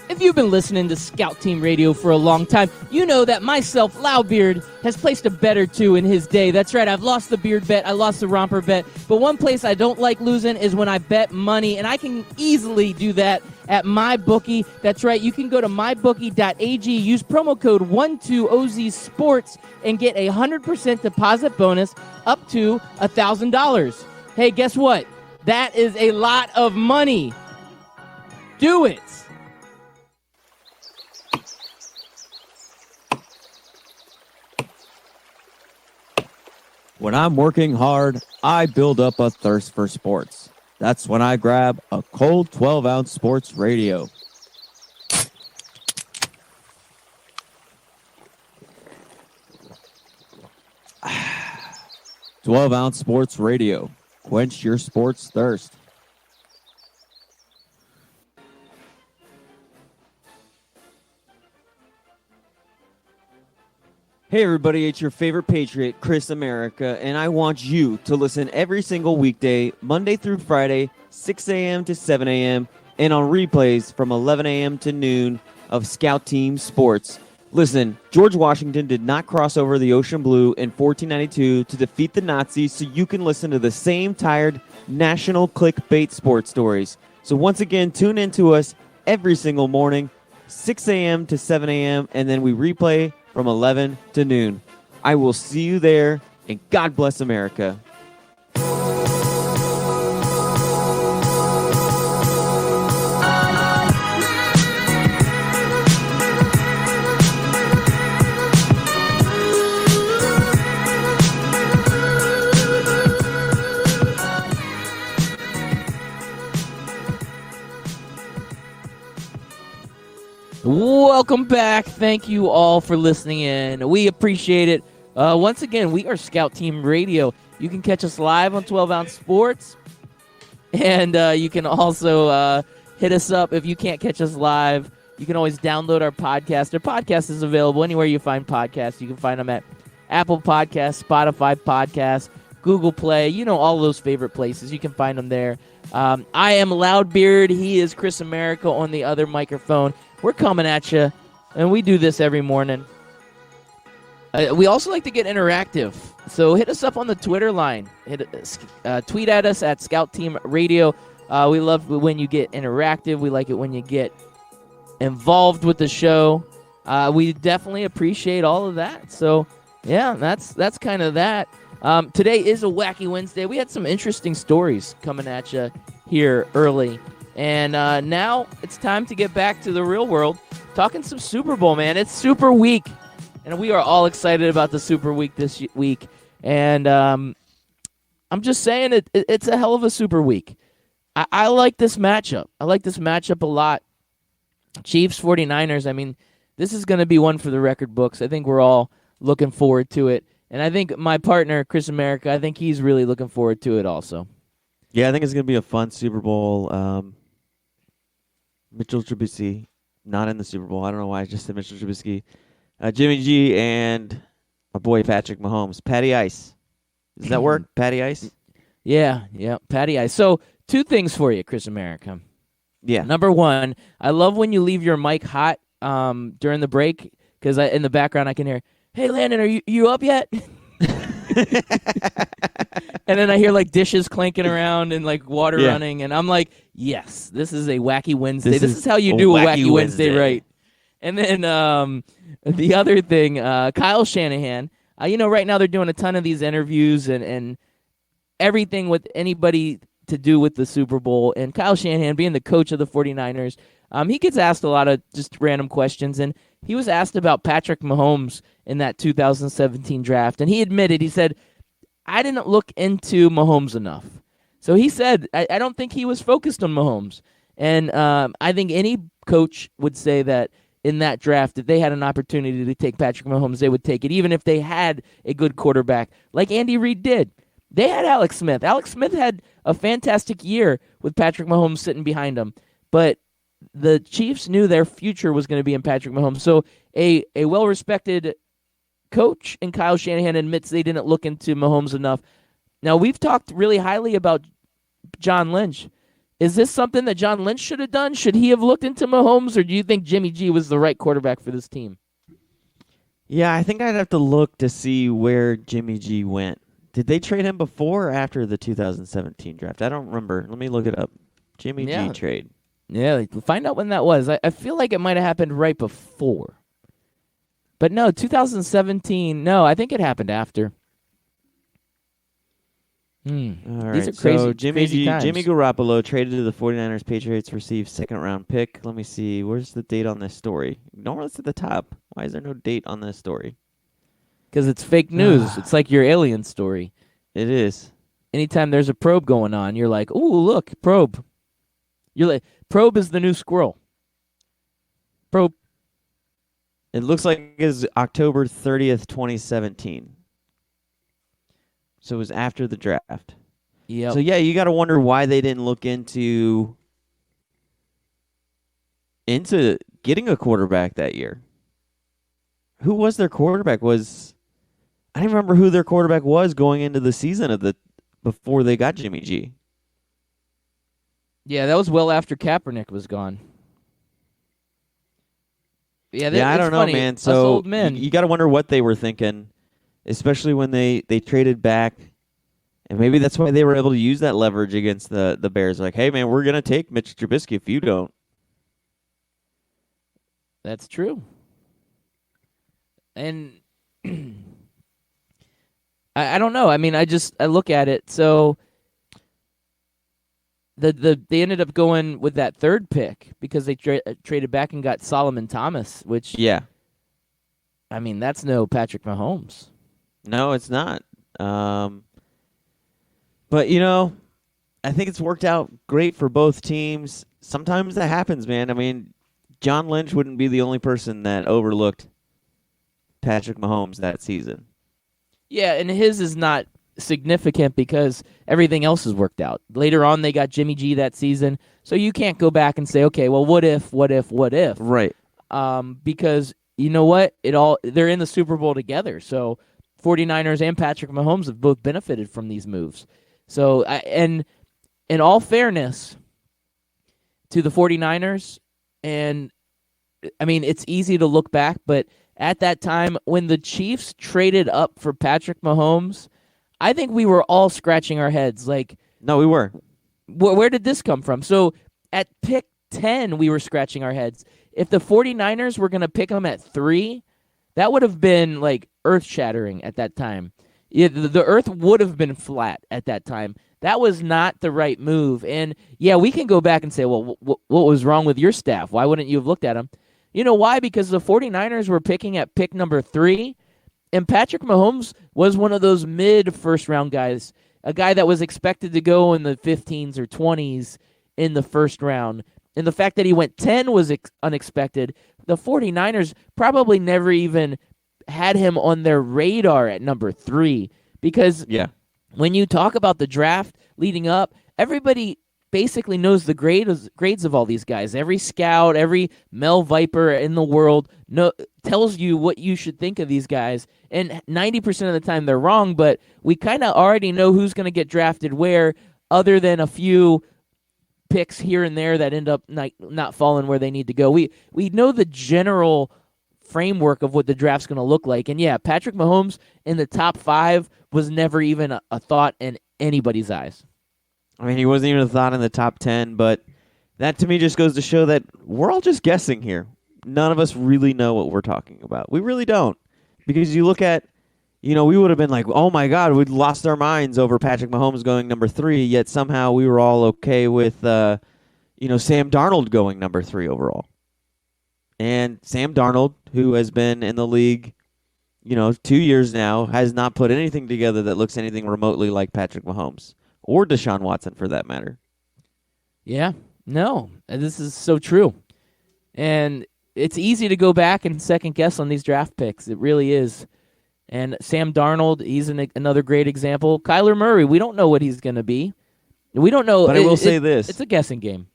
If you've been listening to Scout Team Radio for a long time, you know that myself, Loudbeard, has placed a bet or two in his day. That's right, I've lost the beard bet, I lost the romper bet, but one place I don't like losing is when I bet money, and I can easily do that at MyBookie. That's right, you can go to mybookie.ag, use promo code 12OZSports, and get a 100% deposit bonus up to $1,000. Hey, guess what? That is a lot of money. Do it.
When I'm working hard, I build up a thirst for sports. That's when I grab a cold 12-ounce sports radio. "12-ounce sports radio. Quench your sports thirst."
Hey everybody, it's your favorite Patriot, Chris America, and I want you to listen every single weekday, Monday through Friday, 6 a.m. to 7 a.m., and on replays from 11 a.m. to noon of Scout Team Sports. Listen, George Washington did not cross over the ocean blue in 1492 to defeat the Nazis, so you can listen to the same tired national clickbait sports stories. So once again, tune in to us every single morning, 6 a.m. to 7 a.m., and then we replay from 11 to noon. I will see you there, and God bless America.
Welcome back. Thank you all for listening in. We appreciate it. Once again, we are Scout Team Radio. You can catch us live on 12-Ounce Sports, and you can also hit us up if you can't catch us live. You can always download our podcast. Our podcast is available anywhere you find podcasts. You can find them at Apple Podcasts, Spotify Podcasts, Google Play, all those favorite places. You can find them there. I am Loudbeard. He is Chris America on the other microphone. We're coming at you, and we do this every morning. We also like to get interactive, so hit us up on the Twitter line. Tweet at us at Scout Team Radio. We love when you get interactive. We like it when you get involved with the show. We definitely appreciate all of that. So, yeah, that's kind of that. Today is a Wacky Wednesday. We had some interesting stories coming at you here early. And now it's time to get back to the real world, talking some Super Bowl, man. It's Super Week, and we are all excited about the Super Week this week. And I'm just saying it's a hell of a Super Week. I like this matchup. I like this matchup a lot. Chiefs, 49ers, I mean, this is going to be one for the record books. I think we're all looking forward to it. And I think my partner, Chris America, I think he's really looking forward to it also.
Yeah, I think it's going to be a fun Super Bowl. Mitchell Trubisky, not in the Super Bowl. I don't know why I just said Mitchell Trubisky. Jimmy G and my boy Patrick Mahomes. Patty Ice. Does that work? Patty Ice?
Yeah, Patty Ice. So, two things for you, Chris America.
Yeah.
Number one, I love when you leave your mic hot during the break, because in the background I can hear, "Hey, Landon, are you up yet?"
And then I hear like dishes clanking around and like water
Yeah.
running, and I'm like, yes, this is a wacky Wednesday. This
is
is how you
a
do a
wacky
wacky Wednesday,
Wednesday.
right? And then the other thing, Kyle Shanahan. Right now they're doing a ton of these interviews and everything with anybody to do with the Super Bowl. And Kyle Shanahan, being the coach of the 49ers, he gets asked a lot of just random questions. And he was asked about Patrick Mahomes in that 2017 draft. And he admitted, he said, I didn't look into Mahomes enough. So he said, I don't think he was focused on Mahomes. And I think any coach would say that in that draft, if they had an opportunity to take Patrick Mahomes, they would take it, even if they had a good quarterback, like Andy Reid did. They had Alex Smith. Alex Smith had a fantastic year with Patrick Mahomes sitting behind him. But the Chiefs knew their future was going to be in Patrick Mahomes. So a well-respected coach in Kyle Shanahan admits they didn't look into Mahomes enough. Now, we've talked really highly about John Lynch. Is this something that John Lynch should have done? Should he have looked into Mahomes, or do you think Jimmy G was the right quarterback for this team?
Yeah, I think I'd have to look to see where Jimmy G went. Did they trade him before or after the 2017 draft? I don't remember. Let me look it up. Jimmy G trade.
Yeah, find out when that was. I feel like it might have happened right before. But no, 2017, no, I think it happened after.
All right,
These are crazy,
so Jimmy
crazy
G,
times.
Jimmy Garoppolo traded to the 49ers. Patriots received second-round pick. Let me see. Where's the date on this story? Normally it's at the top. Why is there no date on this story?
Because it's fake news. It's like your alien story.
It is.
Anytime there's a probe going on, you're like, ooh, look, probe. You're like, probe is the new squirrel. Probe.
It looks like it's October 30th, 2017. So it was after the draft.
Yep.
So, yeah, you got to wonder why they didn't look into getting a quarterback that year. Who was their quarterback? I didn't remember who their quarterback was going into the season before they got Jimmy G.
Yeah, that was well after Kaepernick was gone. Yeah,
I don't know,
funny.
man.
Us
So
old men.
you got to wonder what they were thinking, especially when they traded back. And maybe that's why they were able to use that leverage against the Bears. Like, hey, man, we're going to take Mitch Trubisky if you don't.
That's true. And I don't know. I mean, I look at it. So they ended up going with that third pick because they traded back and got Solomon Thomas, which,
Yeah.
I mean, that's no Patrick Mahomes.
No, it's not. But, I think it's worked out great for both teams. Sometimes that happens, man. I mean, John Lynch wouldn't be the only person that overlooked Patrick Mahomes that season.
Yeah, and his is not significant because everything else has worked out. Later on, they got Jimmy G that season, so you can't go back and say, okay, well, what if?
Right.
Because you know what? They're in the Super Bowl together, so 49ers and Patrick Mahomes have both benefited from these moves. So, and in all fairness to the 49ers, and I mean, it's easy to look back, but at that time, when the Chiefs traded up for Patrick Mahomes, I think we were all scratching our heads. Like,
No, we were.
where did this come from? So at pick 10, we were scratching our heads. If the 49ers were going to pick him at 3, that would have been like earth-shattering at that time. Yeah, the earth would have been flat at that time. That was not the right move. And, yeah, we can go back and say, well, what was wrong with your staff? Why wouldn't you have looked at him? You know why? Because the 49ers were picking at pick number 3, and Patrick Mahomes was one of those mid-first-round guys, a guy that was expected to go in the 15s or 20s in the first round. And the fact that he went 10 was unexpected. The 49ers probably never even had him on their radar at number 3 because when you talk about the draft leading up, everybody basically knows the grades of all these guys. Every scout, every Mel Viper in the world tells you what you should think of these guys. And 90% of the time they're wrong, but we kind of already know who's going to get drafted where, other than a few picks here and there that end up not falling where they need to go. We know the general framework of what the draft's going to look like. And yeah, Patrick Mahomes in the top 5 was never even a thought in anybody's eyes.
I mean, he wasn't even a thought in the top 10, but that to me just goes to show that we're all just guessing here. None of us really know what we're talking about. We really don't. Because you look at, we would have been like, oh my God, we'd lost our minds over Patrick Mahomes going number 3, yet somehow we were all okay with, Sam Darnold going number 3 overall. And Sam Darnold, who has been in the league, 2 years now, has not put anything together that looks anything remotely like Patrick Mahomes or Deshaun Watson for that matter.
Yeah, no, this is so true. And it's easy to go back and second guess on these draft picks. It really is. And Sam Darnold, he's another great example. Kyler Murray, we don't know what he's going to be. We don't know.
But I will say this.
It's a guessing game.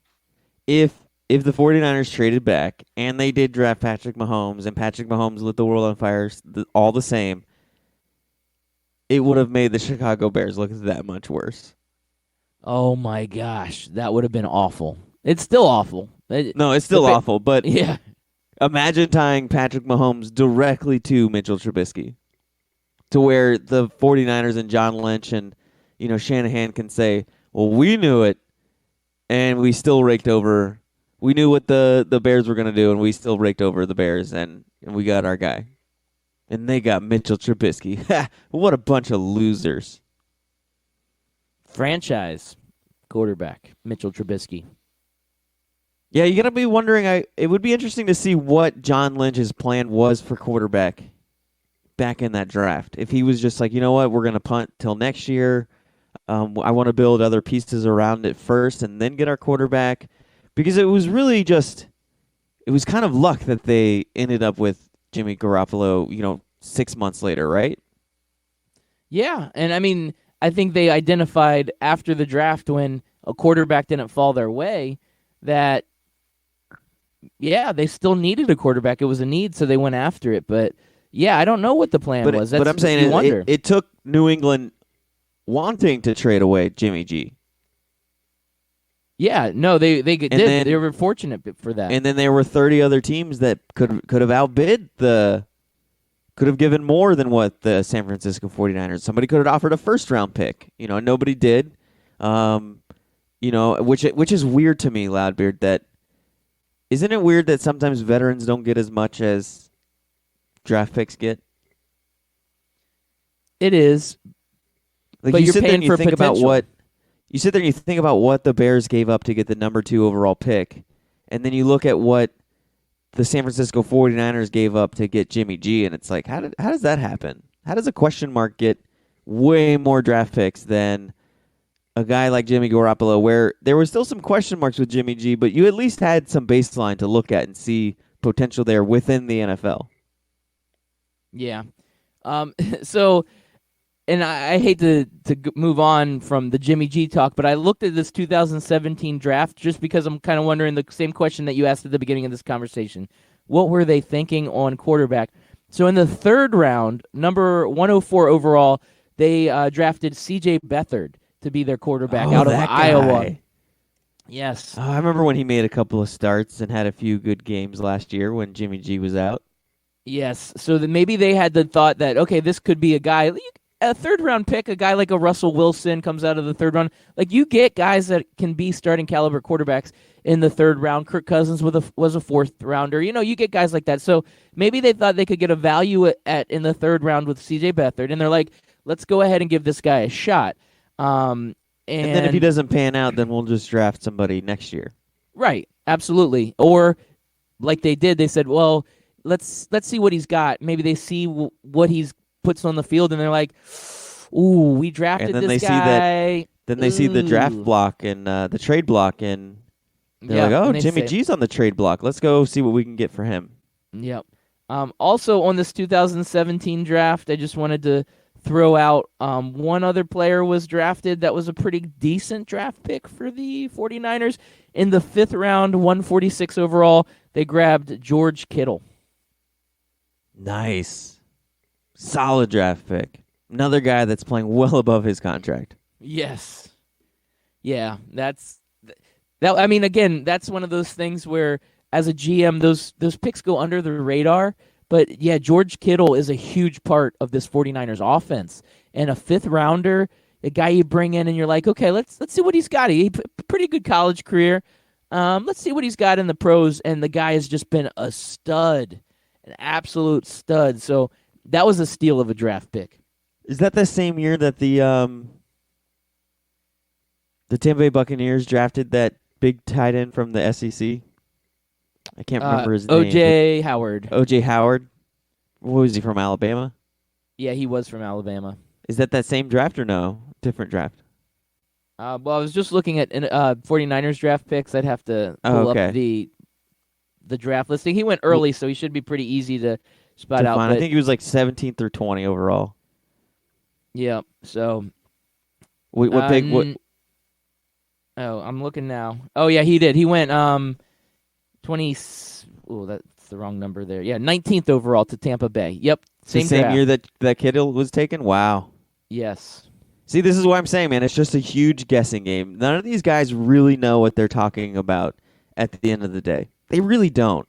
If the 49ers traded back and they did draft Patrick Mahomes and Patrick Mahomes lit the world on fire all the same, it would have made the Chicago Bears look that much worse.
Oh, my gosh. That would have been awful. It's still awful.
No, it's still awful, but
yeah.
Imagine tying Patrick Mahomes directly to Mitchell Trubisky to where the 49ers and John Lynch and, Shanahan can say, well, we knew it, and we still raked over. We knew what the Bears were going to do, and we still raked over the Bears, and we got our guy. And they got Mitchell Trubisky. What a bunch of losers.
Franchise quarterback, Mitchell Trubisky.
Yeah, you're going to be wondering, it would be interesting to see what John Lynch's plan was for quarterback back in that draft. If he was just like, you know what, we're going to punt till next year. I want to build other pieces around it first and then get our quarterback. Because it was really it was kind of luck that they ended up with Jimmy Garoppolo, 6 months later, right?
Yeah, and I mean, I think they identified after the draft when a quarterback didn't fall their way that, yeah, they still needed a quarterback. It was a need, so they went after it. But, yeah, I don't know what the plan was.
But I'm saying it took New England wanting to trade away Jimmy G.
Yeah, no, they did.
Then,
they were fortunate for that.
And then there were 30 other teams that could have outbid could have given more than what the San Francisco 49ers. Somebody could have offered a first-round pick, and nobody did. Which is weird to me, Loudbeard, that isn't it weird that sometimes veterans don't get as much as draft picks get?
It is.
Like,
but
you
you're
sit there
paying
and you
for
think
potential.
about what you sit there and you think about what the Bears gave up to get the number 2 overall pick, and then you look at what the San Francisco 49ers gave up to get Jimmy G, and it's like, how does that happen? How does a question mark get way more draft picks than a guy like Jimmy Garoppolo, where there were still some question marks with Jimmy G, but you at least had some baseline to look at and see potential there within the NFL?
Yeah. So, and I hate to move on from the Jimmy G talk, but I looked at this 2017 draft just because I'm kind of wondering the same question that you asked at the beginning of this conversation. What were they thinking on quarterback? So in the 3rd round, number 104 overall, they drafted C.J. Beathard to be their quarterback out of Iowa. Yes.
I remember when he made a couple of starts and had a few good games last year when Jimmy G was out.
Yes. So maybe they had the thought that, okay, this could be a guy, a 3rd-round pick, a guy like a Russell Wilson comes out of the 3rd round. Like, you get guys that can be starting caliber quarterbacks in the 3rd round. Kirk Cousins was a 4th rounder. You get guys like that. So maybe they thought they could get a value in the 3rd round with C.J. Beathard, and they're like, let's go ahead and give this guy a shot. And
then if he doesn't pan out, then we'll just draft somebody next year.
Right, absolutely. Or like they did, they said, well, let's see what he's got. Maybe they see what he's puts on the field, and they're like, ooh, we drafted this guy.
Then they see the draft block and the trade block, and they're like, oh, Jimmy G's on the trade block. Let's go see what we can get for him.
Yep. Also, on this 2017 draft, I just wanted to throw out one other player was drafted that was a pretty decent draft pick for the 49ers. In the 5th round, 146 overall, they grabbed George Kittle.
Nice. Solid draft pick. Another guy that's playing well above his contract.
Yes. Yeah, that's that. I mean, again, that's one of those things where, as a GM, those picks go under the radar, But, yeah, George Kittle is a huge part of this 49ers offense. And a fifth-rounder, a guy you bring in and you're like, okay, let's see what he's got. He pretty good college career. Let's see what he's got in the pros. And the guy has just been a stud, an absolute stud. So that was a steal of a draft pick.
Is that the same year that the Tampa Bay Buccaneers drafted that big tight end from the SEC? I can't remember his name.
O.J. Howard.
O.J. Howard? What was he, from Alabama?
Yeah, he was from Alabama.
Is that same draft or no? Different draft?
Well, I was just looking at 49ers draft picks. I'd have to pull up the draft listing. He went early, so he should be pretty easy to spot out.
I think he was like 17th or 20 overall.
Yeah, so...
What pick?
Oh, I'm looking now. Oh, yeah, he did. He went 20... Oh, that's the wrong number there. Yeah, 19th overall to Tampa Bay. Yep, same
year that Kittle was taken? Wow.
Yes.
See, this is what I'm saying, man. It's just a huge guessing game. None of these guys really know what they're talking about at the end of the day. They really don't.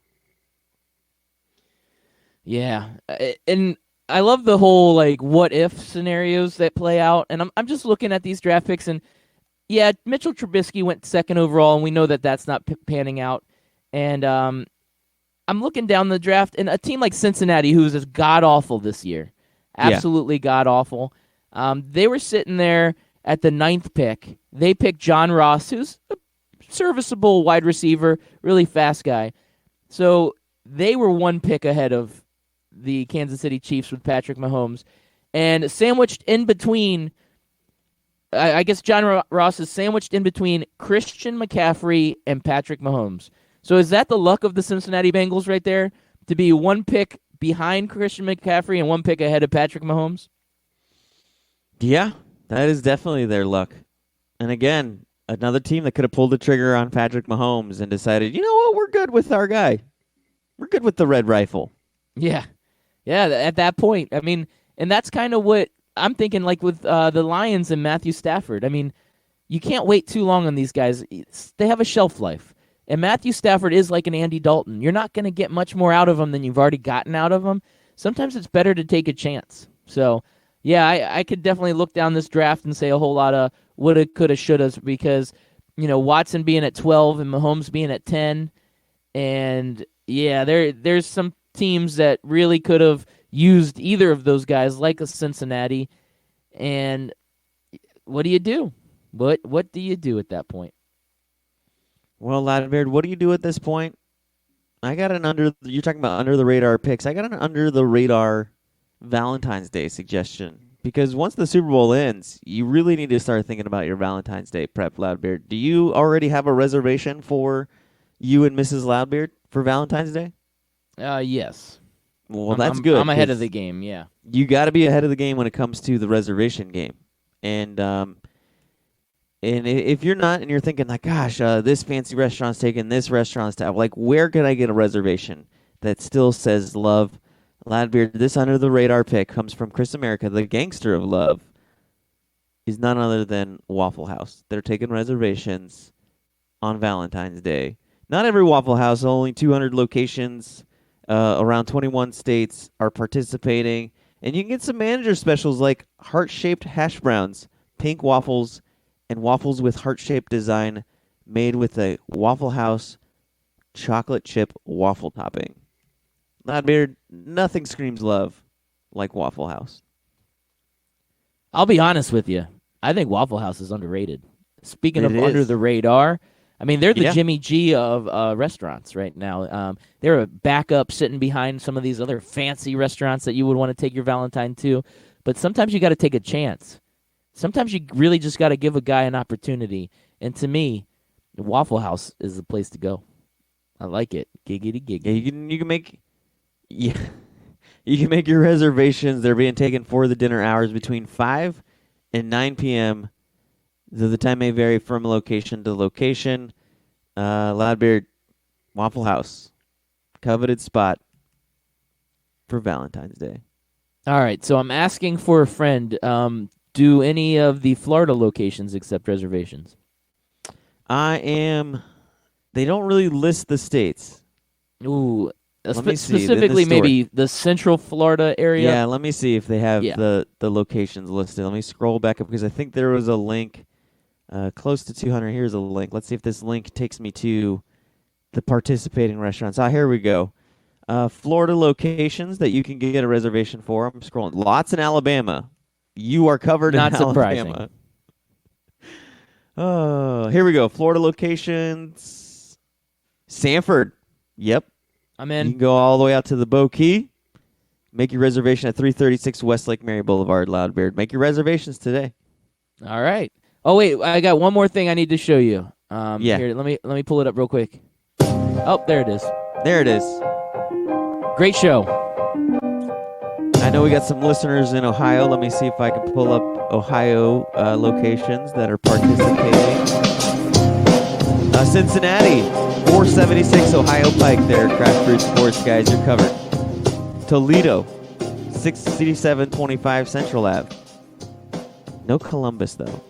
Yeah, and I love the whole what if scenarios that play out. And I'm just looking at these draft picks, and yeah, Mitchell Trubisky went second overall, and we know that that's not panning out. And I'm looking down the draft, and a team like Cincinnati, who's just god awful this year, absolutely god awful. They were sitting there at the 9th pick. They picked John Ross, who's a serviceable wide receiver, really fast guy. So they were one pick ahead of the Kansas City Chiefs with Patrick Mahomes. And sandwiched in between, I guess John Ross is sandwiched in between Christian McCaffrey and Patrick Mahomes. So is that the luck of the Cincinnati Bengals right there? To be one pick behind Christian McCaffrey and one pick ahead of Patrick Mahomes?
Yeah, that is definitely their luck. And again, another team that could have pulled the trigger on Patrick Mahomes and decided, you know what, we're good with our guy. We're good with the red rifle.
Yeah. Yeah, at that point. I mean, and that's kind of what I'm thinking, like with the Lions and Matthew Stafford. I mean, you can't wait too long on these guys. They have a shelf life. And Matthew Stafford is like an Andy Dalton. You're not going to get much more out of him than you've already gotten out of him. Sometimes it's better to take a chance. So, yeah, I could definitely look down this draft and say a whole lot of woulda, coulda, shouldas because, Watson being at 12 and Mahomes being at 10. And, yeah, there's some teams that really could have used either of those guys, like a Cincinnati. And what do you do? What do you do at that point?
Well, Ladbeard, what do you do at this point? I got you're talking about under-the-radar picks. I got an under-the-radar Valentine's Day suggestion. Because once the Super Bowl ends, you really need to start thinking about your Valentine's Day prep, Loudbeard. Do you already have a reservation for you and Mrs. Loudbeard for Valentine's Day?
Yes.
Well, that's good.
I'm ahead of the game, yeah.
You got to be ahead of the game when it comes to the reservation game. And if you're not and you're thinking, like, gosh, this fancy restaurant's taking this restaurant's tab, like, where can I get a reservation that still says love? Ladbeard, this under-the-radar pick comes from Chris America, the gangster of love, is none other than Waffle House. They're taking reservations on Valentine's Day. Not every Waffle House, only 200 locations around 21 states are participating. And you can get some manager specials like heart-shaped hash browns, pink waffles, and waffles with heart-shaped design made with a Waffle House chocolate chip waffle topping. Ladbeard, nothing screams love like Waffle House.
I'll be honest with you. I think Waffle House is underrated. Speaking of under the radar, I mean, they're the Jimmy G of restaurants right now. They're a backup sitting behind some of these other fancy restaurants that you would want to take your Valentine to. But sometimes you got to take a chance. Sometimes you really just got to give a guy an opportunity. And to me, Waffle House is the place to go. I like it. Giggity giggity.
Yeah, you can make you can make your reservations. They're being taken for the dinner hours between 5 and 9 p.m. The time may vary from location to location. Loudbeard, Waffle House, coveted spot for Valentine's Day.
All right, so I'm asking for a friend. Do any of the Florida locations accept reservations?
They don't really list the states.
Ooh,
Let me see. In the
Specifically,
store.
maybe the Central Florida area.
Yeah, let me see if they have
Yeah.
the locations listed. Let me scroll back up because I think there was a link close to 200. Here's a link. Let's see if this link takes me to the participating restaurants. Here we go. Florida locations that you can get a reservation for. I'm scrolling. Lots in Alabama. You are covered
Not
in
surprising.
Alabama. Oh, here we go. Florida locations. Sanford. Yep.
I'm
You
in.
can go all the way out to the Bow Key. Make your reservation at 336 Westlake Mary Boulevard, Loudbeard. Make your reservations today.
All right. Oh wait, I got one more thing I need to show you.
Yeah.
Here, let me pull it up real quick. Oh, there it is.
There it is.
Great show.
I know we got some listeners in Ohio. Let me see if I can pull up Ohio locations that are participating. Cincinnati, 476 Ohio Pike there, Craft Brewed Sports, guys. You're covered. Toledo, 66725 Central Ave. No Columbus, though.